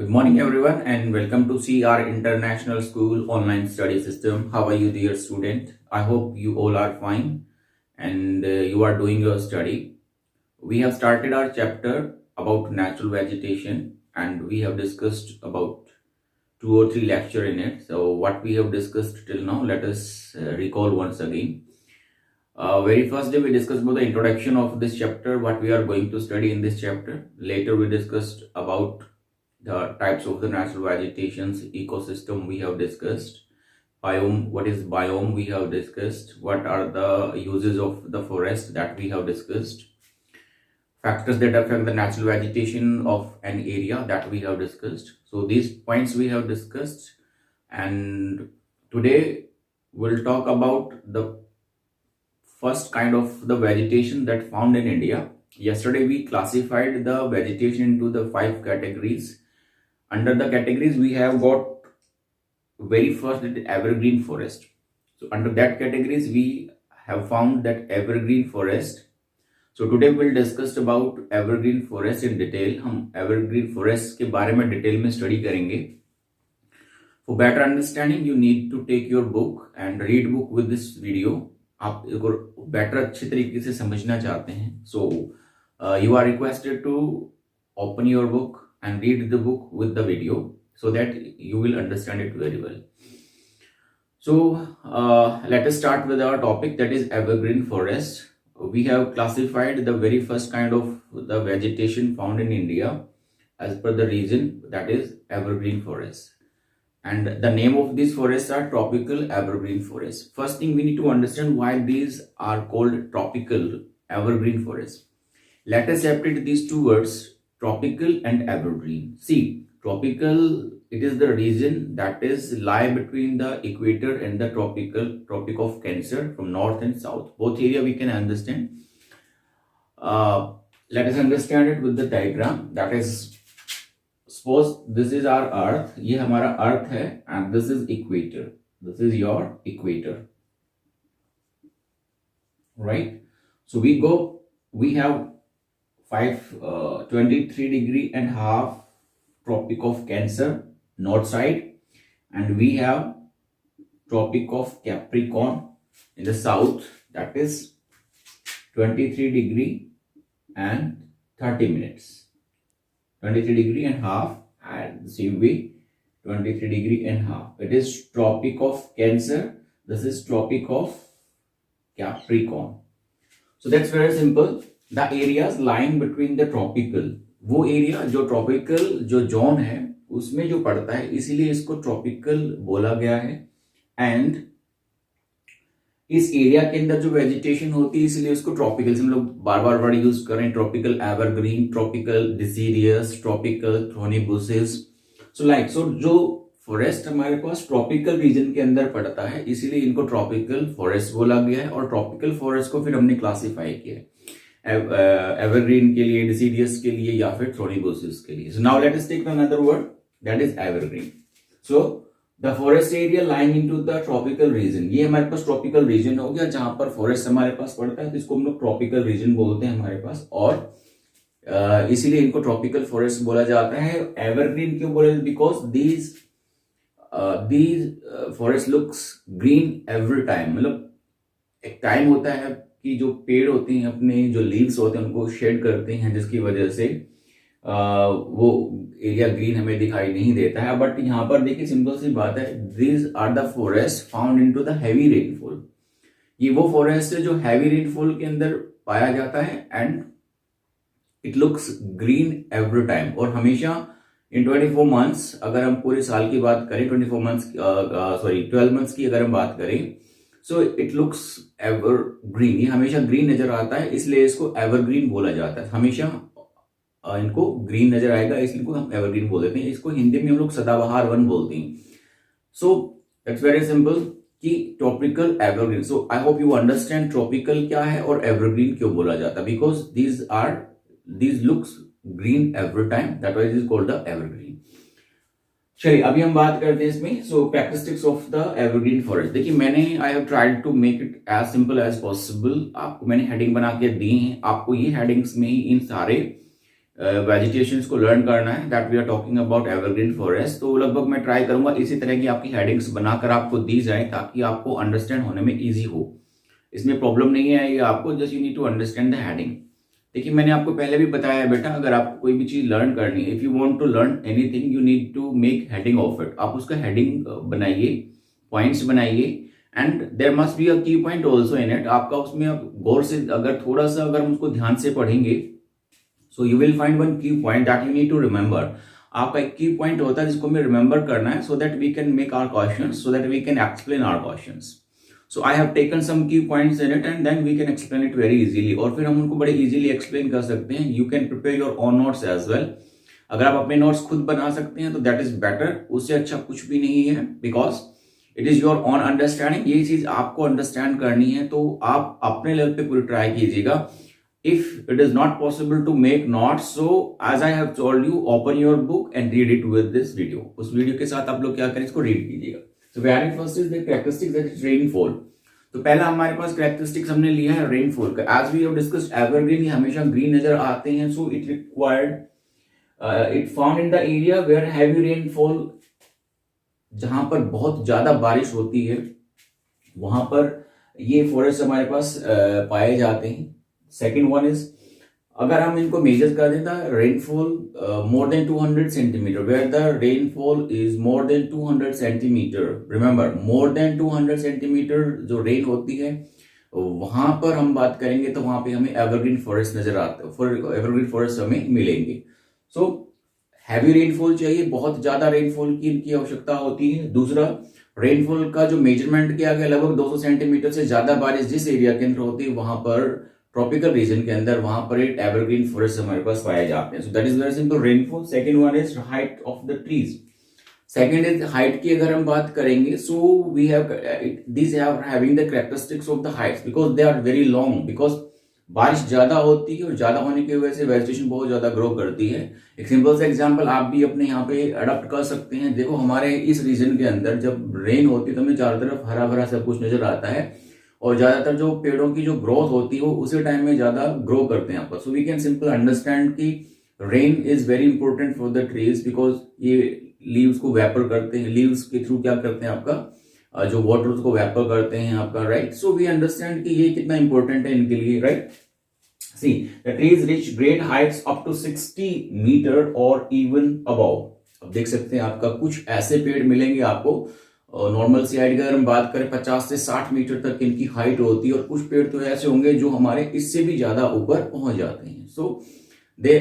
Good morning, everyone, and welcome to CR International School Online Study System. How are you, dear student? I hope you all are fine and you are doing your study. We have started our chapter about natural vegetation, and we have discussed about 2 or 3 lecture in it. So, what we have discussed till now, let us recall once again. Very first day we discussed about the introduction of this chapter, what we are going to study in this chapter. Later we discussed about the types of the natural vegetations, ecosystem we have discussed. Biome, what is biome we have discussed. What are the uses of the forest that we have discussed. Factors that affect the natural vegetation of an area that we have discussed. So these points we have discussed, and today we'll talk about the first kind of the vegetation that found in India. Yesterday we classified the vegetation into the 5 categories. Under the categories we have got very first evergreen forest. So under that categories we have found that evergreen forest. So today we'll discuss about evergreen forest in detail. हम evergreen forest के बारे में detail में study करेंगे. For better understanding you need to take your book and read book with this video. आप अगर better अच्छे तरीके से समझना चाहते हैं, so you are requested to open your book and read the book with the video so that you will understand it very well. So let us start with our topic, that is evergreen forest. We have classified the very first kind of the vegetation found in India as per the region, that is evergreen forest. And the name of these forests are tropical evergreen forests. First thing we need to understand why these are called tropical evergreen forests. Let us separate these two words, tropical and evergreen. See, tropical, it is the region that is lie between the equator and the tropic of Cancer, from north and south. Both area we can understand. Let us understand it with the diagram. That is, suppose this is our earth, ये हमारा अर्थ है, and this is equator. This is your equator, right? So we have 23.5 Tropic of Cancer north side, and we have Tropic of Capricorn in the south, that is 23 degree and 30 minutes. 23 degree and half, and the same way 23 degree and half. It is Tropic of Cancer. This is Tropic of Capricorn. So that's very simple. The areas lying between the tropical, वो area जो tropical जो zone है उसमें जो पड़ता है, इसीलिए इसको ट्रॉपिकल बोला गया है. एंड इस एरिया के अंदर जो वेजिटेशन होती है इसलिए उसको ट्रॉपिकल से हम लोग बार बार वर्ड यूज कर रहे हैं. Tropical evergreen, tropical deciduous, tropical thorny bushes. So जो फॉरेस्ट हमारे पास ट्रॉपिकल रीजन के अंदर पड़ता है इसीलिए इनको ट्रॉपिकल फॉरेस्ट बोला गया है. और ट्रॉपिकल फॉरेस्ट को फिर हमने क्लासिफाई किया है एवरग्रीन के लिए, डिसीडियस के लिए, या फिर थ्रोनी बुशेस के लिए. So now let us take another word, that is evergreen. So the forest area lying into the tropical region, ये हमारे पास ट्रॉपिकल रीजन हो गया जहां पर फॉरेस्ट हमारे पास पड़ता है, तो इसको हम लोग ट्रॉपिकल रीजन बोलते हैं हमारे पास. और इसीलिए इनको ट्रॉपिकल फॉरेस्ट बोला जाता है. एवरग्रीन क्यों बोले? Because these forest looks green every time. मतलब एक टाइम होता है कि जो पेड़ होते हैं अपने जो लीव्स होते हैं उनको शेड करते हैं, जिसकी वजह से वो एरिया ग्रीन हमें दिखाई नहीं देता है. बट यहाँ पर देखिए सिंपल सी बात है, these are the forest found into the heavy rainfall. ये वो फॉरेस्ट है जो हैवी रेनफॉल के अंदर पाया जाता है, and it looks green every time. और हमेशा इन 24 मंथ्स, अगर हम पूरे साल की बात करें, 12 मंथ्स की अगर हम बात करें, so it looks ever green. ये हमेशा ग्रीन नजर आता है, इसलिए इसको एवरग्रीन बोला जाता है. हमेशा इनको ग्रीन नजर आएगा, इसलिए इनको हम एवरग्रीन बोल देते हैं. इसको हिंदी में हम लोग सदाबहार वन बोलते हैं. सो इट्स वेरी सिंपल कि tropical evergreen. So I hope you understand tropical क्या है और एवरग्रीन क्यों बोला जाता है. Because these looks green every time, that was is called the evergreen. चलिए अभी हम बात करते हैं इसमें. So characteristics of the evergreen forest. देखिए मैंने I have tried to make it as simple as possible. आपको मैंने हेडिंग बना के दी है, आपको ये हेडिंग्स में ही इन सारे वेजिटेशंस को लर्न करना है, that we are talking about evergreen forest. तो लगभग मैं ट्राई करूंगा इसी तरह की आपकी हेडिंग्स बनाकर आपको दी जाए ताकि आपको अंडरस्टैंड होने में ईजी हो। इसमें प्रॉब्लम नहीं आएगी आपको, just you need to understand the heading. देखिए मैंने आपको पहले भी बताया है बेटा, अगर आपको कोई भी चीज लर्न करनी है, if you want to learn anything you need to make heading of it. आप उसका हेडिंग बनाइए, पॉइंट्स बनाइए, and there must be a key point also in it. आपका उसमें गौर से अगर थोड़ा सा अगर हम उसको ध्यान से पढ़ेंगे, so you will find one key point that you need to remember. आपका एक की पॉइंट होता है जिसको हमें रिमेंबर करना है, so that we can make our questions, so that we can explain our questions. So I have taken some key points in it and then we can explain it very easily, और फिर हम उनको बड़े easily explain कर सकते हैं। You can prepare your own notes as well। अगर आप अपने notes खुद बना सकते हैं तो that is better, उससे अच्छा कुछ भी नहीं है, because it is your own understanding। ये चीज आपको understand करनी है तो आप अपने लेवल पे पूरी ट्राई कीजिएगा। If it is not possible to make notes, so as I have told you, open your book and read it with this video। उस वीडियो के साथ आप लोग क्या करें, इसको रीड कीजिएगा। So very first is the characteristics, that is rainfall। तो पहला हमारे पास characteristics हमने लिया है rainfall का। As we have discussed, evergreen हमेशा green नजर आते हैं, so it required it found in the area where heavy rainfall, जहां पर बहुत ज्यादा बारिश होती है वहां पर ये फॉरेस्ट हमारे पास पाए जाते हैं। सेकेंड वन इज, अगर हम इनको मेजर कर दें, the rainfall more than 200 centimetre, where the rainfall is more than 200 centimetre. Remember, more than 200 centimetre जो रेन होती है वहां पर हम बात करेंगे तो वहां पे हमें एवरग्रीन फॉरेस्ट नजर आते हैं, एवरग्रीन फॉरेस्ट हमें मिलेंगे। सो हैवी रेनफॉल चाहिए, बहुत ज्यादा रेनफॉल की इनकी आवश्यकता होती है। दूसरा, रेनफॉल का जो मेजरमेंट किया गया, लगभग 200 सेंटीमीटर से ज्यादा बारिश जिस एरिया के अंदर होती है वहां पर, ट्रॉपिकल रीजन के अंदर, वहां पर एक एवरग्रीन फॉरेस्ट हमारे पास पाए जाते हैं। So that is very simple, rainfall. Second one is height of the trees. Second is height की अगर हम बात करेंगे, so we have these having the characteristics of the heights because they are very long, because बारिश ज्यादा होती है और ज्यादा होने की वजह से वेजिटेशन बहुत ज्यादा ग्रो करती है। एक सिंपल सा एग्जांपल आप भी अपने यहाँ पे अडॉप्ट कर सकते हैं। देखो हमारे इस रीजन के अंदर जब रेन होती है तो हमें चारों तरफ हरा भरा सब कुछ नजर आता है, और ज्यादातर जो पेड़ों की जो ग्रोथ होती है वो उसी टाइम में ज्यादा ग्रो करते हैं आपको। So we can simple understand कि rain is very important for the trees, because ये लीव्स को वेपर करते हैं, लीव्स के थ्रू क्या करते हैं, आपका जो वाटर उसको वेपर करते हैं आपका, राइट। सो वी अंडरस्टैंड कि ये कितना इंपॉर्टेंट है इनके लिए, right. See the trees reach great heights up to 60 metre और इवन अबव। अब देख सकते हैं आपका कुछ ऐसे पेड़ मिलेंगे आपको, नॉर्मल सी हाइट अगर हम बात करें 50 से 60 मीटर तक इनकी हाइट होती है, और कुछ पेड़ तो ऐसे होंगे जो हमारे इससे भी ज्यादा ऊपर पहुंच जाते हैं। So they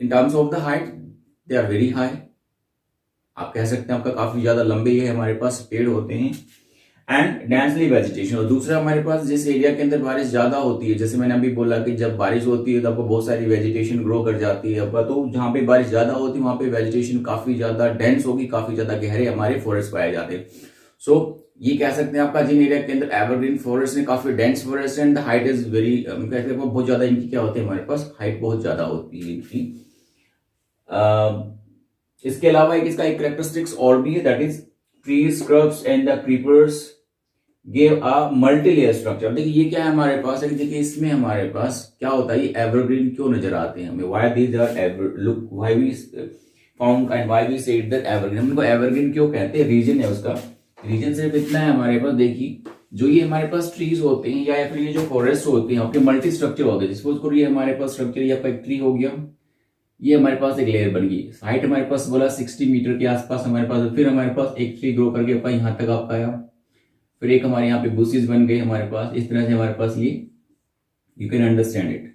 in terms of the height they are very high. आप कह सकते हैं आपका काफी ज्यादा लंबे ये हमारे पास पेड़ होते हैं। एंड डेंसली वेजिटेशन, और दूसरा हमारे पास जिस एरिया के अंदर बारिश ज्यादा होती है, जैसे मैंने अभी बोला कि जब बारिश होती है तो आपको बहुत सारी वेजिटेशन ग्रो कर जाती है आपका, तो जहां पे बारिश ज्यादा होती है वहां पे वेजिटेशन काफी ज्यादा डेंस होगी, काफी ज्यादा गहरे हमारे फॉरेस्ट पाए जाते हैं। सो ये कह सकते हैं आपका जिन एरिया के अंदर एवरग्रीन फॉरेस्ट है, काफी dense forest and the height is very, कहते हैं बहुत ज्यादा इनकी क्या होती है, हमारे पास हाइट बहुत ज्यादा होती है इनकी। इसके अलावा इसका एक कैरेक्टरिस्टिक्स और भी है, that is trees, scrubs and the creepers give a multilayer structure. देखिए ये क्या है हमारे पास है, देखिए इसमें हमारे पास क्या होता है, ये एवरग्रीन क्यों नजर आते हैं हमें, why these are ever, look why we found and why we said that evergreen. हम इनको एवरग्रीन क्यों कहते हैं, रीजन है उसका। रीजन सिर्फ इतना है हमारे पास, देखिए जो ये हमारे पास ट्रीज होते हैं या फिर ये जो फॉरेस्ट होते हैं आपके मल्टी स्ट्रक्चर होते हैं, सपोज करो ये हमारे पास स्ट्रक्चर या एक ट्री हो गया, ये हमारे पास एक लेयर बन गई, हाइट हमारे पास बोला 60 मीटर के आसपास हमारे पास, फिर हमारे पास एक ट्री ग्रो करके आपका यहाँ तक आपका आया, फिर एक हमारे यहाँ पे बुशेस बन गए हमारे पास, इस तरह से हमारे पास ये, you can understand it,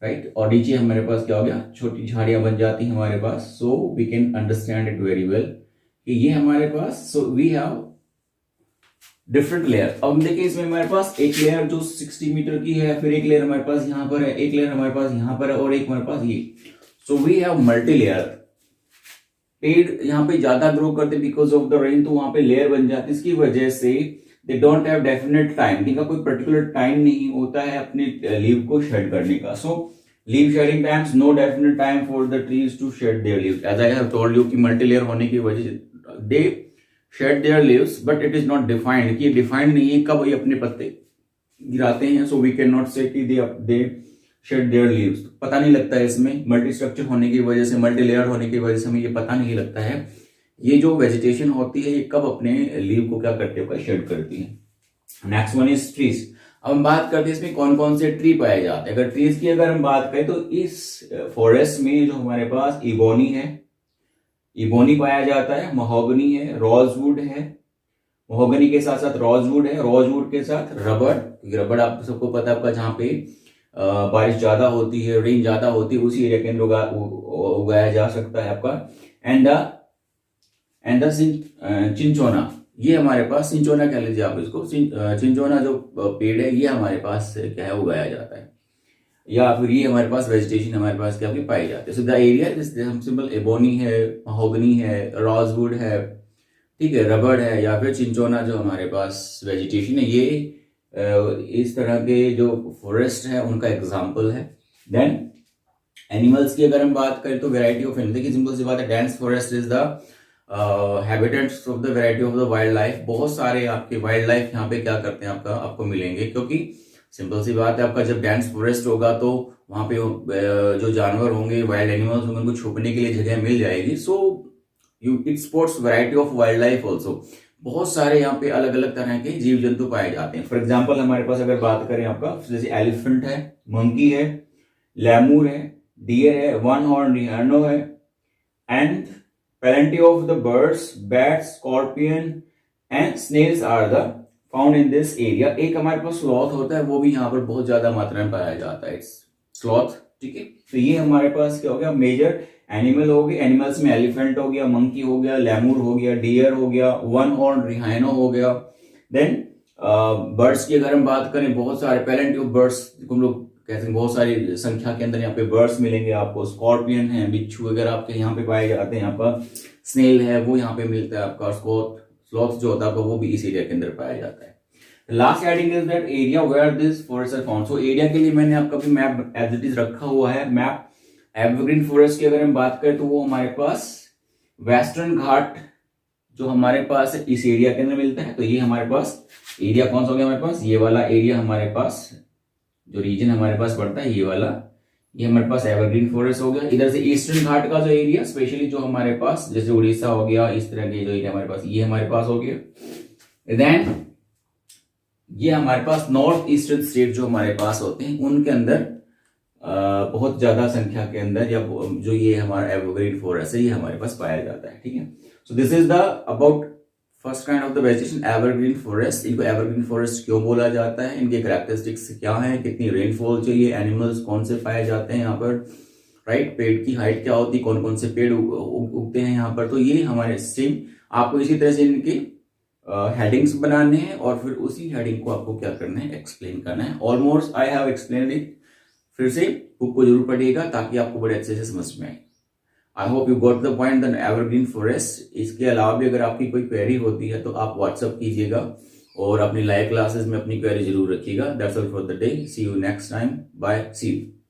right. और नीचे हमारे पास क्या हो गया, छोटी झाड़ियां बन जाती हैं हमारे पास। So we can understand it very well कि ये हमारे पास, so we have different layer. अब हम देखिए इसमें हमारे पास एक लेयर जो 60 मीटर की है, फिर एक लेयर हमारे पास यहाँ पर है, एक लेयर हमारे पास यहाँ पर है, और एक हमारे पास ये। So we have multi layer. पेड़ यहाँ पे ज्यादा ग्रो करते बिकॉज ऑफ द रेन, तो वहां पे लेयर बन जाती है। इसकी वजह से they don't have definite time, इनका कोई पर्टिकुलर टाइम नहीं होता है अपने लीव को शेड करने का। So leave shedding times, no definite time for the trees to shed their leaves. As I have told you कि मल्टी लेयर होने की वजह से they shed their leaves, but it is not defined, कि defined नहीं है कब ये अपने पत्ते गिराते हैं। सो वी कैन नॉट से कि दे शेड देयर लीव्स। पता नहीं लगता है इसमें, मल्टी स्ट्रक्चर होने की वजह से, मल्टी लेयर होने की वजह से हमें ये पता नहीं लगता है ये जो वेजिटेशन होती है ये कब अपने लीव को क्या करती है, शेड करती है। Next one is trees. अब हम बात करते हैं इसमें कौन कौन से ट्री पाए जाते हैं। अगर ट्रीज की अगर हम बात करें तो इस फॉरेस्ट में जो हमारे पास इबोनी है, इबोनी पाया जाता है, महोगनी है, रोजवुड है, महोगनी के साथ साथ रोजवुड है, रोजवुड के साथ रबड़, क्योंकि रबड़ आप सबको पता है आपका जहाँ पे बारिश ज्यादा होती है, रेन ज्यादा होती है, उसी एरिया के अंदर उगाया जा सकता है आपका। एंड द चिंचोना, ये हमारे पास चिंचोना कह लीजिए आप इसको, चिंचोना जो पेड़ है ये हमारे पास क्या है उगाया जाता है, या फिर ये हमारे पास वेजिटेशन हमारे पास क्या पाई जाती है। So the area simple ebony है, महोगनी है, रोजवुड है, ठीक है, रबड़ है, या फिर चिंचोना जो हमारे पास वेजिटेशन है, ये इस तरह के जो फॉरेस्ट है उनका एग्जाम्पल है। देन एनिमल्स की अगर हम बात करें तो वेराइटी ऑफ एनिमल, देखिए सिंपल सी बात है, dense forest is the habitats of the variety of the wild life. बहुत सारे आपके वाइल्ड लाइफ यहाँ पे क्या करते हैं आपको मिलेंगे, क्योंकि सिंपल सी बात है आपका जब डेंस फॉरेस्ट होगा तो वहां पे जो जानवर होंगे, वाइल्ड एनिमल्स होंगे, उनको छुपने के लिए जगह मिल जाएगी। So it supports variety of wild life also. बहुत सारे यहाँ पे अलग अलग तरह के जीव जंतु पाए जाते हैं। फॉर एग्जाम्पल हमारे पास अगर बात करें आपका, जैसे एलिफेंट है, मंकी है, लेमूर है, डियर है, वन हॉर्न रिहाइनो है, and plenty of the birds, bats, scorpion and snails are the found in this area। एक हमारे पास स्लॉथ होता है, वो भी यहाँ पर बहुत ज्यादा मात्रा में पाया जाता है, स्लॉथ, ठीक है। तो ये हमारे पास क्या हो गया, मेजर एनिमल हो गए। एनिमल्स में एलिफेंट हो गया, मंकी हो गया, लेमूर हो गया, डियर हो गया, वन हॉर्न रिहाइनो हो गया। देन बर्ड्स की अगर हम बात करें, बहुत सारे plenty ऑफ बर्ड्स हम लोग कहते हैं, बहुत सारी संख्या के अंदर यहाँ पे बर्ड्स मिलेंगे आपको। स्कॉर्पियन है, बिच्छू वगैरह आपके यहाँ पे पाए जाते हैं। आपका स्नेल है वो यहाँ पे मिलता है आपका। स्लॉथ जो होता है वो भी इस एरिया के अंदर पाया जाता है। Last heading is that area where this forest are found. So area के लिए मैंने आपका भी मैप एज इट इज रखा हुआ है। मैप एवरग्रीन फॉरेस्ट की अगर हम बात करें तो वो हमारे पास वेस्टर्न घाट जो हमारे पास है इस एरिया के अंदर मिलता है। तो ये हमारे पास एरिया कौन सा हो गया हमारे पास, ये वाला एरिया हमारे पास जो रीजन हमारे पास पड़ता है ये वाला, ये हमारे पास एवरग्रीन फॉरेस्ट हो गया। इधर से ईस्टर्न घाट का जो एरिया स्पेशली जो हमारे पास जैसे उड़ीसा हो गया, इस तरह के जो एरिया हमारे पास, ये हमारे पास हो गया। देन ये हमारे पास नॉर्थ ईस्टर्न स्टेट जो हमारे पास होते हैं उनके अंदर बहुत ज्यादा संख्या के अंदर या जो ये हमारा एवरग्रीन फॉरेस्ट है ये हमारे पास पाया जाता है, ठीक है। So this is the about first kind of the vegetation evergreen forest. इनको एवरग्रीन फॉरेस्ट क्यों बोला जाता है, इनके कैरेक्टरिस्टिक्स क्या हैं, कितनी रेनफॉल चाहिए, एनिमल्स कौन से पाए जाते हैं यहाँ पर, राइट, पेड़ की हाइट क्या होती है, कौन कौन से पेड़ उगते हैं यहाँ पर। तो ये हमारे सेम आपको इसी तरह से इनके हेडिंग्स बनाने हैं और फिर उसी हेडिंग को आपको क्या करना है, एक्सप्लेन करना है। Almost I have explain it. फिर से बुक को जरूर पढ़िएगा ताकि आपको बड़े अच्छे से समझ में आए। आई hope you got the point. The evergreen forest. इसके अलावा भी अगर आपकी कोई क्वेरी होती है तो आप व्हाट्सअप कीजिएगा और अपनी लाइव क्लासेस में अपनी क्वेरी जरूर रखिएगा। That's all for the day. See you next time. Bye, see you.